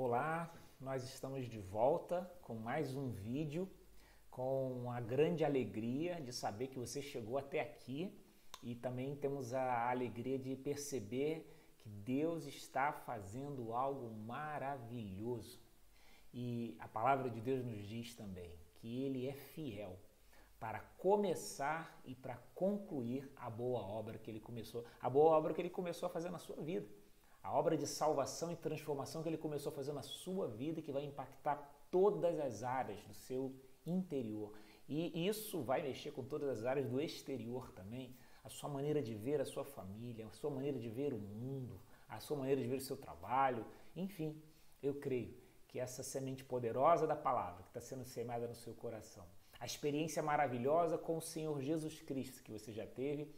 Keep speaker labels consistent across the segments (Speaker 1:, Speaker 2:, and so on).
Speaker 1: Olá, nós estamos de volta com mais um vídeo, com a grande alegria de saber que você chegou até aqui e também temos a alegria de perceber que Deus está fazendo algo maravilhoso. E a palavra de Deus nos diz também que Ele é fiel para começar e para concluir a boa obra que Ele começou, a fazer na sua vida. A obra de salvação e transformação que Ele começou a fazer na sua vida e que vai impactar todas as áreas do seu interior. E isso vai mexer com todas as áreas do exterior também, a sua maneira de ver a sua família, a sua maneira de ver o mundo, a sua maneira de ver o seu trabalho, enfim, eu creio que essa semente poderosa da palavra que está sendo semeada no seu coração, a experiência maravilhosa com o Senhor Jesus Cristo que você já teve,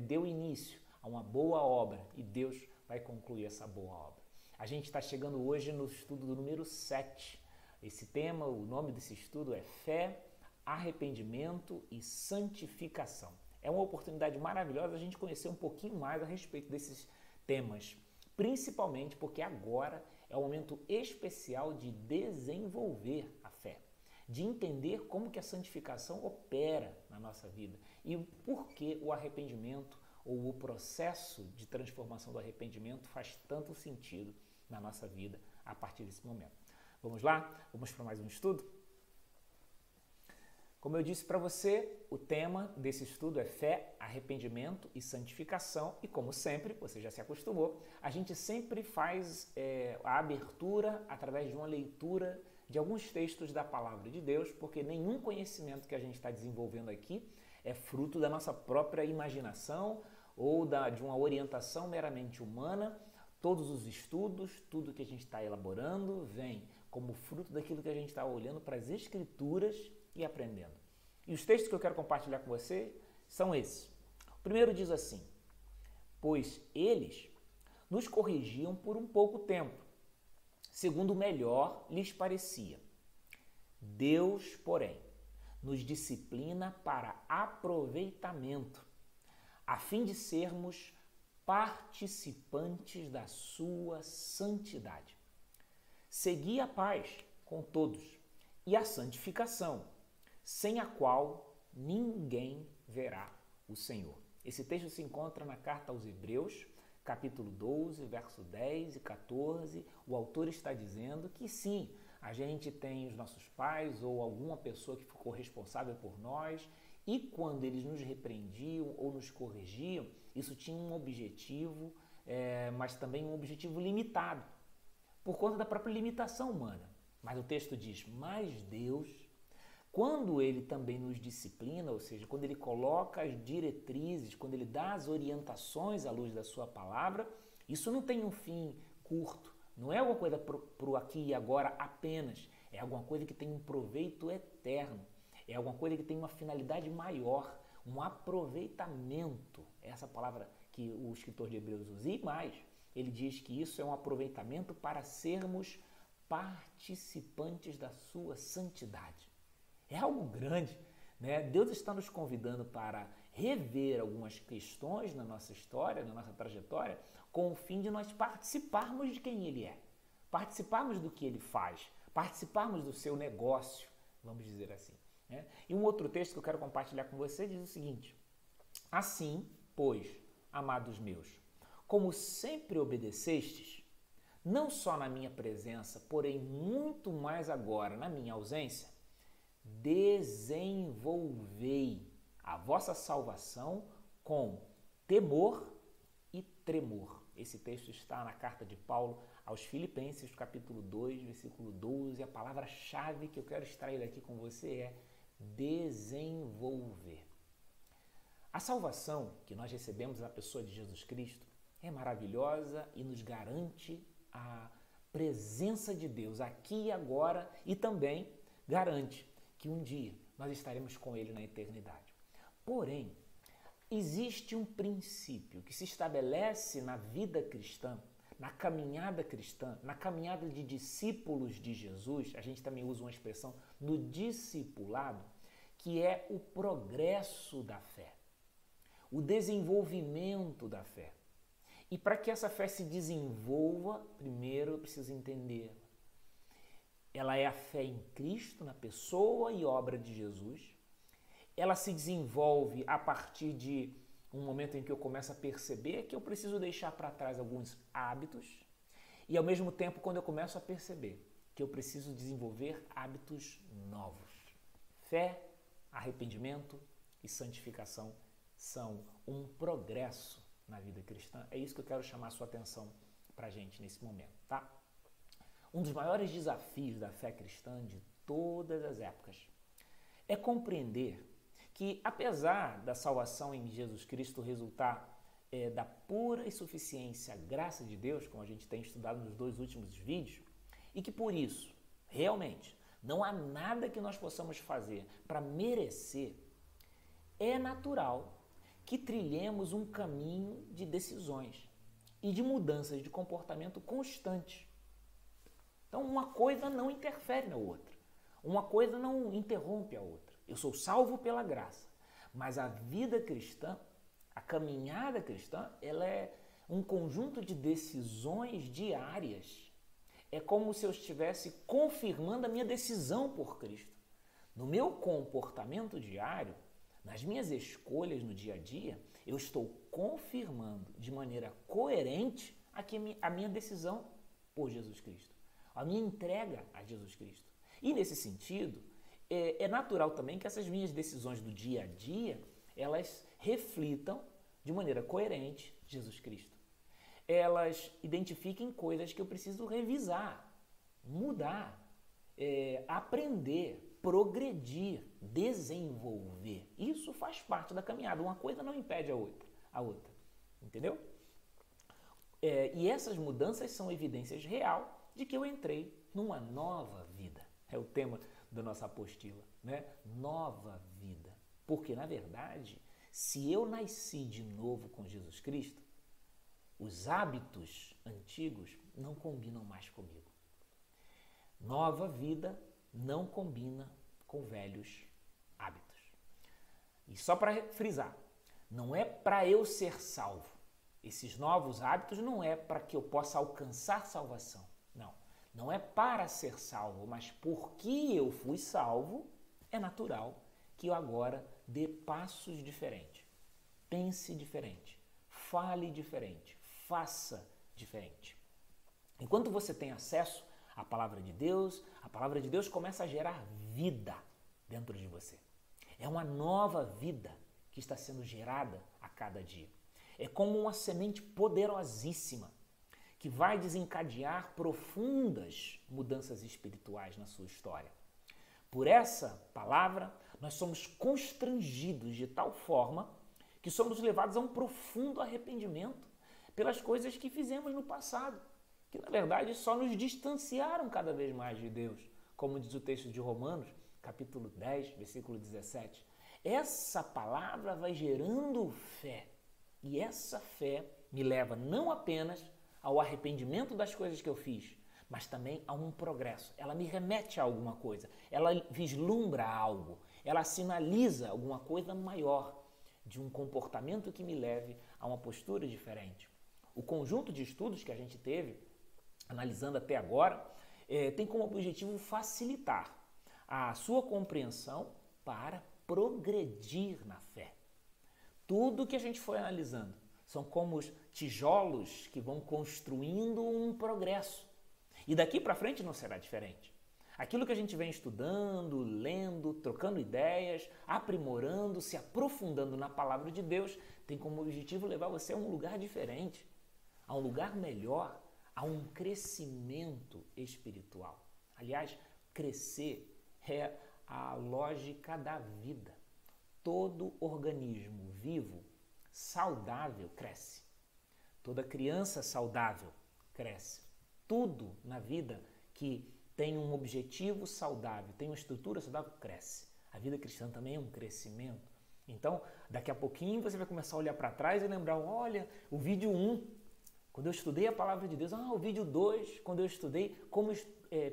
Speaker 1: deu início a uma boa obra e Deus vai concluir essa boa obra. A gente está chegando hoje no estudo do número 7. Esse tema, o nome desse estudo é Fé, Arrependimento e Santificação. É uma oportunidade maravilhosa a gente conhecer um pouquinho mais a respeito desses temas, principalmente porque agora é um momento especial de desenvolver a fé, de entender como que a santificação opera na nossa vida e por que o arrependimento ou o processo de transformação do arrependimento faz tanto sentido na nossa vida a partir desse momento. Vamos lá? Vamos para mais um estudo? Como eu disse para você, o tema desse estudo é fé, arrependimento e santificação e, como sempre, você já se acostumou, a gente sempre faz a abertura através de uma leitura de alguns textos da Palavra de Deus, porque nenhum conhecimento que a gente está desenvolvendo aqui é fruto da nossa própria imaginação ou de uma orientação meramente humana. Todos os estudos, tudo que a gente está elaborando vem como fruto daquilo que a gente está olhando para as Escrituras e aprendendo. E os textos que eu quero compartilhar com você são esses. O primeiro diz assim: pois eles nos corrigiam por um pouco tempo, segundo o melhor lhes parecia. Deus, porém, nos disciplina para aproveitamento, a fim de sermos participantes da sua santidade. Segui a paz com todos e a santificação, sem a qual ninguém verá o Senhor. Esse texto se encontra na carta aos Hebreus, capítulo 12, verso 10 e 14. O autor está dizendo que sim, a gente tem os nossos pais ou alguma pessoa que ficou responsável por nós e quando eles nos repreendiam ou nos corrigiam, isso tinha um objetivo, mas também um objetivo limitado, por conta da própria limitação humana. Mas o texto diz, mas Deus, quando Ele também nos disciplina, ou seja, quando Ele coloca as diretrizes, quando Ele dá as orientações à luz da sua palavra, isso não tem um fim curto, não é alguma coisa para o aqui e agora apenas, é alguma coisa que tem um proveito eterno, é alguma coisa que tem uma finalidade maior, um aproveitamento, essa palavra que o escritor de Hebreus usa, e mais, ele diz que isso é um aproveitamento para sermos participantes da sua santidade. É algo grande, né? Deus está nos convidando para rever algumas questões na nossa história, na nossa trajetória, com o fim de nós participarmos de quem Ele é, participarmos do que Ele faz, participarmos do seu negócio, vamos dizer assim. Né? E um outro texto que eu quero compartilhar com você diz o seguinte: assim, pois, amados meus, como sempre obedecestes, não só na minha presença, porém muito mais agora na minha ausência, desenvolvei a vossa salvação com temor e tremor. Esse texto está na carta de Paulo aos Filipenses, capítulo 2, versículo 12. A palavra-chave que eu quero extrair daqui com você é desenvolver. A salvação que nós recebemos na pessoa de Jesus Cristo é maravilhosa e nos garante a presença de Deus aqui e agora e também garante que um dia nós estaremos com Ele na eternidade. Porém, existe um princípio que se estabelece na vida cristã, na caminhada cristã, na caminhada de discípulos de Jesus, a gente também usa uma expressão no discipulado, que é o progresso da fé, o desenvolvimento da fé. E para que essa fé se desenvolva, primeiro eu preciso entender. Ela é a fé em Cristo, na pessoa e obra de Jesus. Ela se desenvolve a partir de um momento em que eu começo a perceber que eu preciso deixar para trás alguns hábitos e, ao mesmo tempo, quando eu começo a perceber que eu preciso desenvolver hábitos novos. Fé, arrependimento e santificação são um progresso na vida cristã. É isso que eu quero chamar a sua atenção para a gente nesse momento, tá? Um dos maiores desafios da fé cristã de todas as épocas é compreender que, apesar da salvação em Jesus Cristo resultar da pura e suficiência graça de Deus, como a gente tem estudado nos 2 últimos vídeos, e que por isso, realmente, não há nada que nós possamos fazer para merecer, é natural que trilhemos um caminho de decisões e de mudanças de comportamento constantes. Então, uma coisa não interfere na outra. Uma coisa não interrompe a outra. Eu sou salvo pela graça. Mas a vida cristã, a caminhada cristã, ela é um conjunto de decisões diárias. É como se eu estivesse confirmando a minha decisão por Cristo. No meu comportamento diário, nas minhas escolhas no dia a dia, eu estou confirmando de maneira coerente a minha decisão por Jesus Cristo. A minha entrega a Jesus Cristo. E nesse sentido, é natural também que essas minhas decisões do dia a dia, elas reflitam de maneira coerente Jesus Cristo. Elas identifiquem coisas que eu preciso revisar, mudar, aprender, progredir, desenvolver. Isso faz parte da caminhada. Uma coisa não impede a outra. Entendeu? E essas mudanças são evidências reais de que eu entrei numa nova vida. É o tema da nossa apostila, né? Nova vida. Porque, na verdade, se eu nasci de novo com Jesus Cristo, os hábitos antigos não combinam mais comigo. Nova vida não combina com velhos hábitos. E só para frisar, não é para eu ser salvo. Esses novos hábitos não é para que eu possa alcançar salvação. Não é para ser salvo, mas porque eu fui salvo, é natural que eu agora dê passos diferentes. Pense diferente, fale diferente, faça diferente. Enquanto você tem acesso à palavra de Deus, a palavra de Deus começa a gerar vida dentro de você. É uma nova vida que está sendo gerada a cada dia. É como uma semente poderosíssima que vai desencadear profundas mudanças espirituais na sua história. Por essa palavra, nós somos constrangidos de tal forma que somos levados a um profundo arrependimento pelas coisas que fizemos no passado, que na verdade só nos distanciaram cada vez mais de Deus, como diz o texto de Romanos, capítulo 10, versículo 17. Essa palavra vai gerando fé, e essa fé me leva não apenas ao arrependimento das coisas que eu fiz, mas também a um progresso. Ela me remete a alguma coisa, ela vislumbra algo, ela sinaliza alguma coisa maior, de um comportamento que me leve a uma postura diferente. O conjunto de estudos que a gente teve, analisando até agora, tem como objetivo facilitar a sua compreensão para progredir na fé. Tudo que a gente foi analisando são como os tijolos que vão construindo um progresso. E daqui para frente não será diferente. Aquilo que a gente vem estudando, lendo, trocando ideias, aprimorando, se aprofundando na palavra de Deus, tem como objetivo levar você a um lugar diferente, a um lugar melhor, a um crescimento espiritual. Aliás, crescer é a lógica da vida. Todo organismo vivo saudável cresce. Toda criança saudável cresce. Tudo na vida que tem um objetivo saudável, tem uma estrutura saudável, cresce. A vida cristã também é um crescimento. Então, daqui a pouquinho você vai começar a olhar para trás e lembrar, olha, o vídeo 1, quando eu estudei a palavra de Deus, o vídeo 2, quando eu estudei,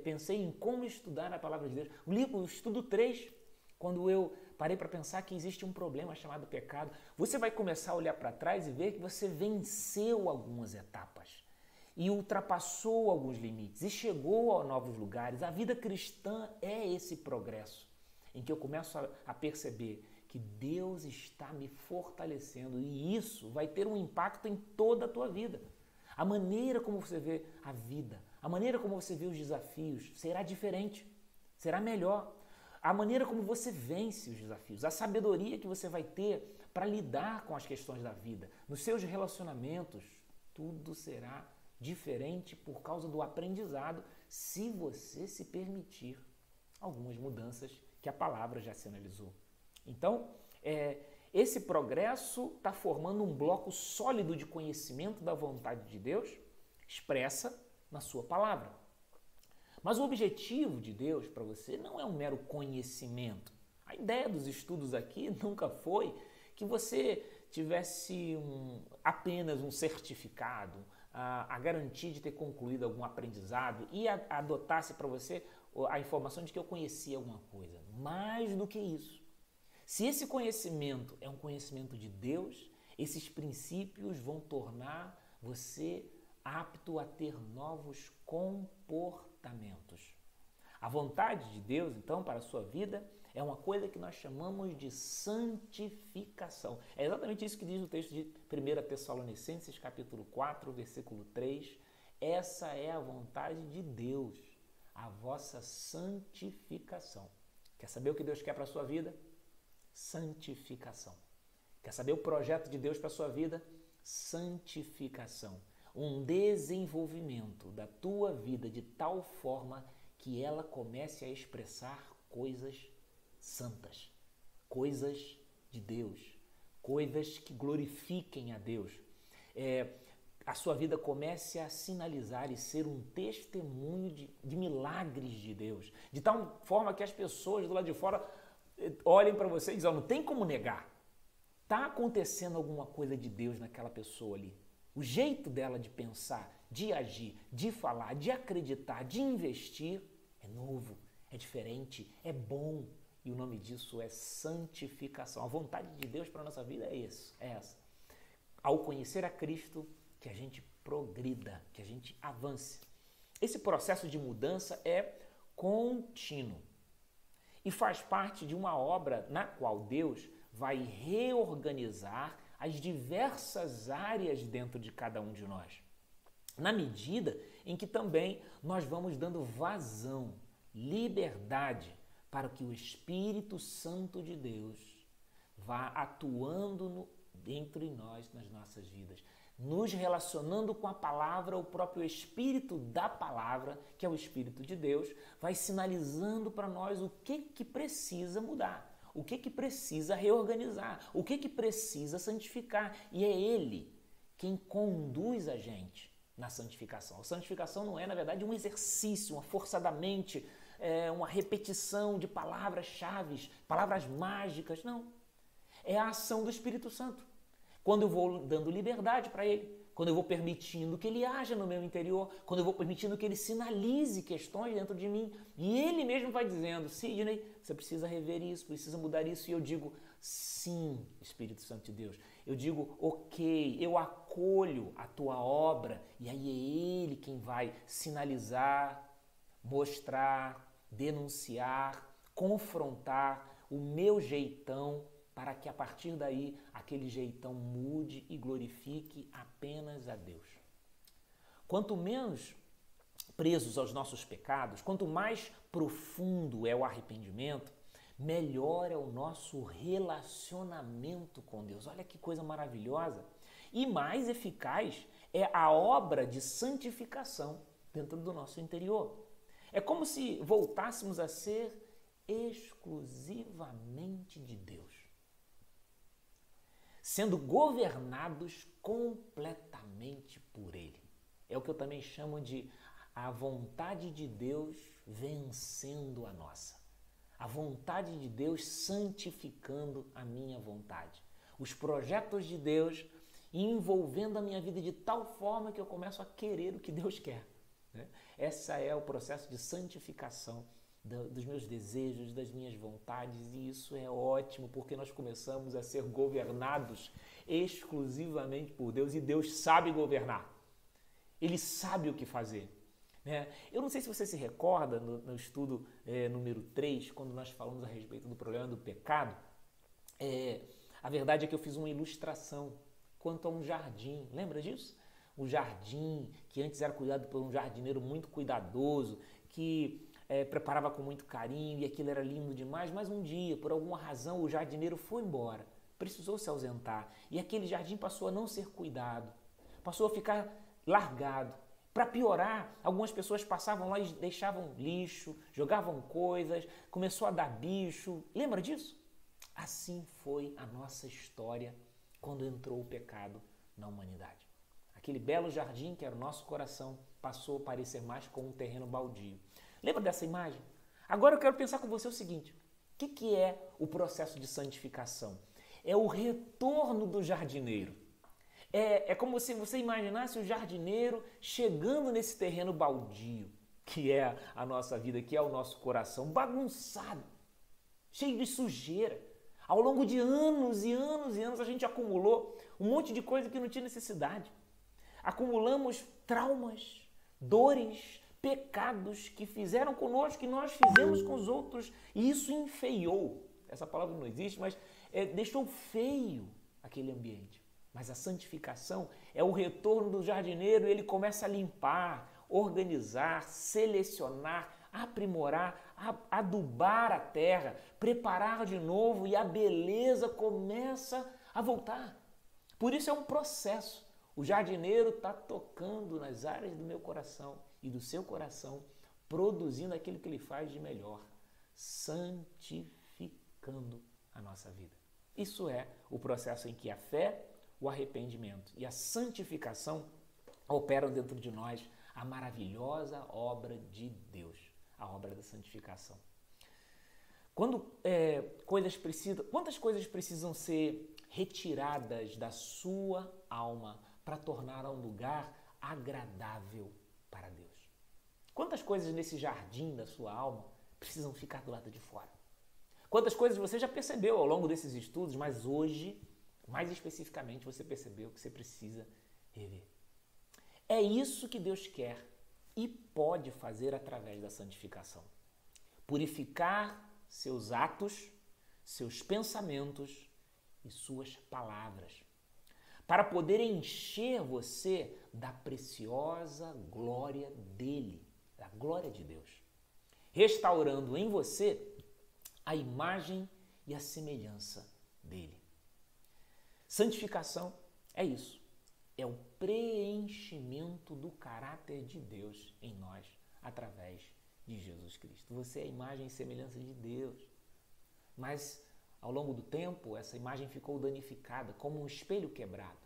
Speaker 1: pensei em como estudar a palavra de Deus. O estudo 3, quando eu Parei para pensar que existe um problema chamado pecado. Você vai começar a olhar para trás e ver que você venceu algumas etapas e ultrapassou alguns limites e chegou a novos lugares. A vida cristã é esse progresso em que eu começo a perceber que Deus está me fortalecendo e isso vai ter um impacto em toda a tua vida. A maneira como você vê a vida, a maneira como você vê os desafios será diferente, será melhor. A maneira como você vence os desafios, a sabedoria que você vai ter para lidar com as questões da vida, nos seus relacionamentos, tudo será diferente por causa do aprendizado, se você se permitir algumas mudanças que a palavra já sinalizou. Então, esse progresso está formando um bloco sólido de conhecimento da vontade de Deus, expressa na sua palavra. Mas o objetivo de Deus para você não é um mero conhecimento. A ideia dos estudos aqui nunca foi que você tivesse apenas um certificado, a garantia de ter concluído algum aprendizado e adotasse para você a informação de que eu conhecia alguma coisa. Mais do que isso. Se esse conhecimento é um conhecimento de Deus, esses princípios vão tornar você apto a ter novos comportamentos. A vontade de Deus, então, para a sua vida é uma coisa que nós chamamos de santificação. É exatamente isso que diz o texto de 1 Tessalonicenses, capítulo 4, versículo 3. Essa é a vontade de Deus, a vossa santificação. Quer saber o que Deus quer para a sua vida? Santificação. Quer saber o projeto de Deus para a sua vida? Santificação. Um desenvolvimento da tua vida de tal forma que ela comece a expressar coisas santas, coisas de Deus, coisas que glorifiquem a Deus. A sua vida comece a sinalizar e ser um testemunho de milagres de Deus, de tal forma que as pessoas do lado de fora olhem para você e dizem, não tem como negar. Está acontecendo alguma coisa de Deus naquela pessoa ali. O jeito dela de pensar, de agir, de falar, de acreditar, de investir é novo, é diferente, é bom. E o nome disso é santificação. A vontade de Deus para a nossa vida é essa. Ao conhecer a Cristo, que a gente progrida, que a gente avance. Esse processo de mudança é contínuo e faz parte de uma obra na qual Deus vai reorganizar as diversas áreas dentro de cada um de nós, na medida em que também nós vamos dando vazão, liberdade, para que o Espírito Santo de Deus vá atuando dentro de nós, nas nossas vidas, nos relacionando com a palavra. O próprio Espírito da palavra, que é o Espírito de Deus, vai sinalizando para nós o que precisa mudar, o que precisa reorganizar, o que precisa santificar. E é Ele quem conduz a gente na santificação. A santificação não é, na verdade, um exercício, uma força da mente, uma repetição de palavras-chave, palavras mágicas, não. É a ação do Espírito Santo. Quando eu vou dando liberdade para Ele, quando eu vou permitindo que Ele haja no meu interior, quando eu vou permitindo que Ele sinalize questões dentro de mim, e Ele mesmo vai dizendo, Sidney, você precisa rever isso, precisa mudar isso, e eu digo, sim, Espírito Santo de Deus. Eu digo, ok, eu acolho a tua obra, e aí é Ele quem vai sinalizar, mostrar, denunciar, confrontar o meu jeitão, para que a partir daí aquele jeitão mude e glorifique apenas a Deus. Quanto menos presos aos nossos pecados, quanto mais profundo é o arrependimento, melhor é o nosso relacionamento com Deus. Olha que coisa maravilhosa! E mais eficaz é a obra de santificação dentro do nosso interior. É como se voltássemos a ser exclusivamente de Deus, sendo governados completamente por Ele. É o que eu também chamo de a vontade de Deus vencendo a nossa. A vontade de Deus santificando a minha vontade. Os projetos de Deus envolvendo a minha vida de tal forma que eu começo a querer o que Deus quer. Esse é o processo de santificação dos meus desejos, das minhas vontades, e isso é ótimo, porque nós começamos a ser governados exclusivamente por Deus, e Deus sabe governar. Ele sabe o que fazer. Né? Eu não sei se você se recorda, no estudo número 3, quando nós falamos a respeito do problema do pecado, a verdade é que eu fiz uma ilustração quanto a um jardim. Lembra disso? O jardim, que antes era cuidado por um jardineiro muito cuidadoso, que preparava com muito carinho e aquilo era lindo demais, mas um dia, por alguma razão, o jardineiro foi embora, precisou se ausentar e aquele jardim passou a não ser cuidado, passou a ficar largado. Para piorar, algumas pessoas passavam lá e deixavam lixo, jogavam coisas, começou a dar bicho. Lembra disso? Assim foi a nossa história quando entrou o pecado na humanidade. Aquele belo jardim que era o nosso coração passou a parecer mais como um terreno baldio. Lembra dessa imagem? Agora eu quero pensar com você o seguinte: o que é o processo de santificação? É o retorno do jardineiro. É como se você imaginasse o jardineiro chegando nesse terreno baldio, que é a nossa vida, que é o nosso coração, bagunçado, cheio de sujeira. Ao longo de anos e anos e anos a gente acumulou um monte de coisa que não tinha necessidade. Acumulamos traumas, dores, pecados que fizeram conosco, que nós fizemos com os outros, e isso enfeiou. Essa palavra não existe, mas deixou feio aquele ambiente. Mas a santificação é o retorno do jardineiro, ele começa a limpar, organizar, selecionar, aprimorar, adubar a terra, preparar de novo, e a beleza começa a voltar. Por isso é um processo. O jardineiro está tocando nas áreas do meu coração e do seu coração, produzindo aquilo que ele faz de melhor, santificando a nossa vida. Isso é o processo em que a fé, o arrependimento e a santificação operam dentro de nós a maravilhosa obra de Deus, a obra da santificação. Quantas coisas precisam ser retiradas da sua alma para tornar um lugar agradável para Deus? Quantas coisas nesse jardim da sua alma precisam ficar do lado de fora? Quantas coisas você já percebeu ao longo desses estudos, mas hoje, mais especificamente, você percebeu que você precisa rever. É isso que Deus quer e pode fazer através da santificação. Purificar seus atos, seus pensamentos e suas palavras, para poder encher você da preciosa glória dele, da glória de Deus, restaurando em você a imagem e a semelhança dele. Santificação é isso, é o preenchimento do caráter de Deus em nós, através de Jesus Cristo. Você é a imagem e semelhança de Deus, mas ao longo do tempo essa imagem ficou danificada, como um espelho quebrado.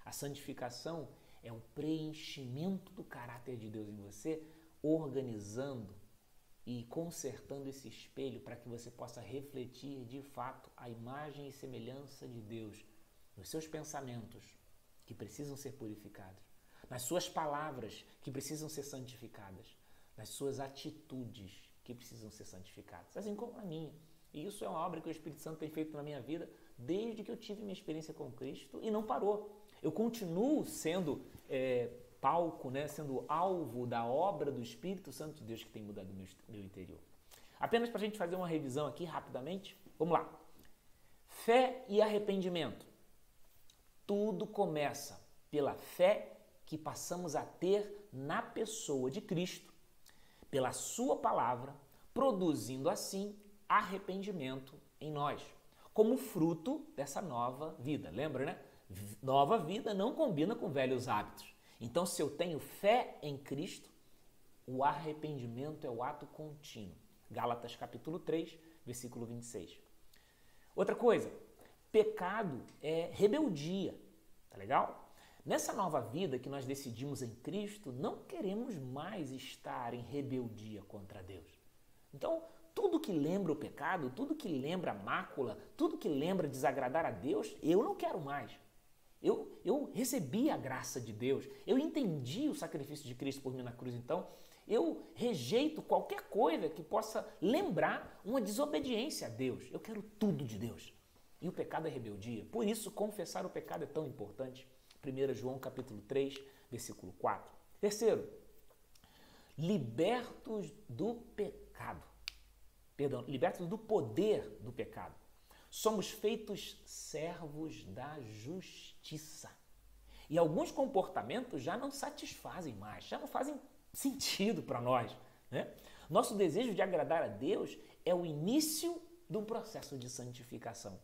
Speaker 1: A santificação é o preenchimento do caráter de Deus em você, organizando e consertando esse espelho para que você possa refletir de fato a imagem e semelhança de Deus nos seus pensamentos, que precisam ser purificados, nas suas palavras, que precisam ser santificadas, nas suas atitudes, que precisam ser santificadas, assim como a minha. E isso é uma obra que o Espírito Santo tem feito na minha vida desde que eu tive minha experiência com Cristo, e não parou. Eu continuo sendo palco, né, sendo alvo da obra do Espírito Santo de Deus que tem mudado o meu interior. Apenas para a gente fazer uma revisão aqui rapidamente, vamos lá. Fé e arrependimento. Tudo começa pela fé que passamos a ter na pessoa de Cristo, pela sua palavra, produzindo assim arrependimento em nós, como fruto dessa nova vida. Lembra, né? Nova vida não combina com velhos hábitos. Então, se eu tenho fé em Cristo, o arrependimento é o ato contínuo. Gálatas capítulo 3, versículo 26. Outra coisa, pecado é rebeldia, tá legal? Nessa nova vida que nós decidimos em Cristo, não queremos mais estar em rebeldia contra Deus. Então, tudo que lembra o pecado, tudo que lembra a mácula, tudo que lembra desagradar a Deus, eu não quero mais. Eu recebi a graça de Deus, eu entendi o sacrifício de Cristo por mim na cruz, então eu rejeito qualquer coisa que possa lembrar uma desobediência a Deus. Eu quero tudo de Deus. E o pecado é rebeldia. Por isso, confessar o pecado é tão importante. 1 João capítulo 3, versículo 4. Terceiro, libertos do pecado. Perdão, libertos do poder do pecado. Somos feitos servos da justiça. E alguns comportamentos já não satisfazem mais, já não fazem sentido para nós, né? Nosso desejo de agradar a Deus é o início de um processo de santificação.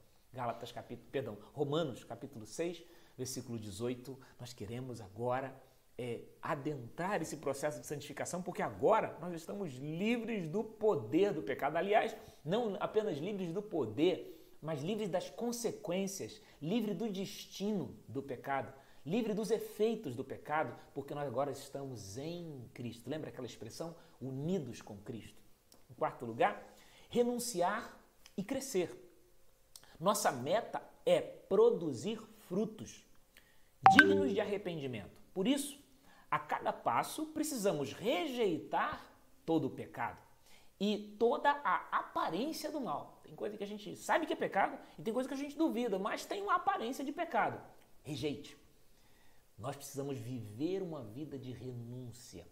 Speaker 1: Romanos capítulo 6, versículo 18, nós queremos agora adentrar esse processo de santificação, porque agora nós estamos livres do poder do pecado. Aliás, não apenas livres do poder, mas livres das consequências, livres do destino do pecado, livre dos efeitos do pecado, porque nós agora estamos em Cristo. Lembra aquela expressão? Unidos com Cristo. Em quarto lugar, renunciar e crescer. Nossa meta é produzir frutos dignos de arrependimento. Por isso, a cada passo, precisamos rejeitar todo o pecado e toda a aparência do mal. Tem coisa que a gente sabe que é pecado e tem coisa que a gente duvida, mas tem uma aparência de pecado. Rejeite. Nós precisamos viver uma vida de renúncia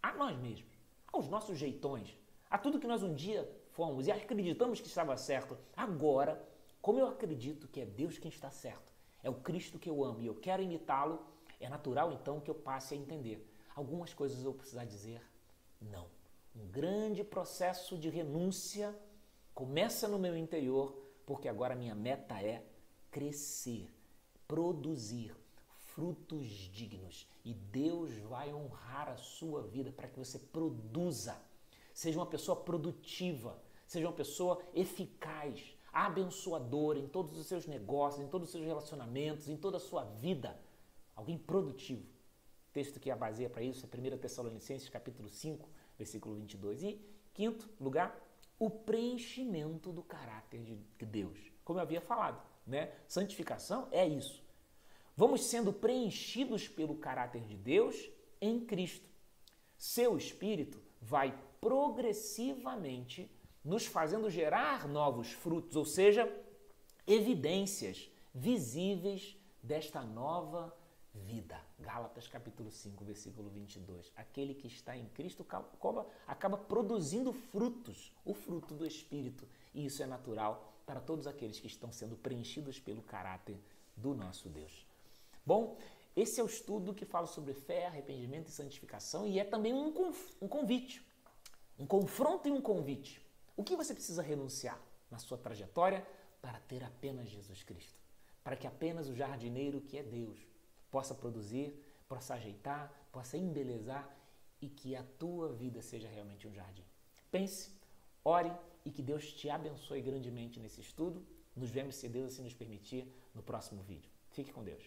Speaker 1: a nós mesmos, aos nossos jeitões, a tudo que nós um dia fomos e acreditamos que estava certo. Agora, como eu acredito que é Deus quem está certo, é o Cristo que eu amo e eu quero imitá-lo, é natural então que eu passe a entender. Algumas coisas eu vou precisar dizer não. Um grande processo de renúncia começa no meu interior, porque agora minha meta é crescer, produzir frutos dignos. E Deus vai honrar a sua vida para que você produza. Seja uma pessoa produtiva, seja uma pessoa eficaz, abençoadora em todos os seus negócios, em todos os seus relacionamentos, em toda a sua vida. Alguém produtivo. O texto que a baseia para isso é 1 Tessalonicenses capítulo 5, versículo 22. E, quinto lugar, o preenchimento do caráter de Deus. Como eu havia falado, né? Santificação é isso. Vamos sendo preenchidos pelo caráter de Deus em Cristo. Seu Espírito vai progressivamente nos fazendo gerar novos frutos, ou seja, evidências visíveis desta nova vida. Gálatas capítulo 5, versículo 22. Aquele que está em Cristo acaba produzindo frutos, o fruto do Espírito. E isso é natural para todos aqueles que estão sendo preenchidos pelo caráter do nosso Deus. Bom, esse é o estudo que fala sobre fé, arrependimento e santificação e é também um convite, um confronto e um convite. O que você precisa renunciar na sua trajetória para ter apenas Jesus Cristo? Para que apenas o jardineiro que é Deus possa produzir, possa ajeitar, possa embelezar e que a tua vida seja realmente um jardim. Pense, ore e que Deus te abençoe grandemente nesse estudo. Nos vemos, se Deus assim nos permitir, no próximo vídeo. Fique com Deus.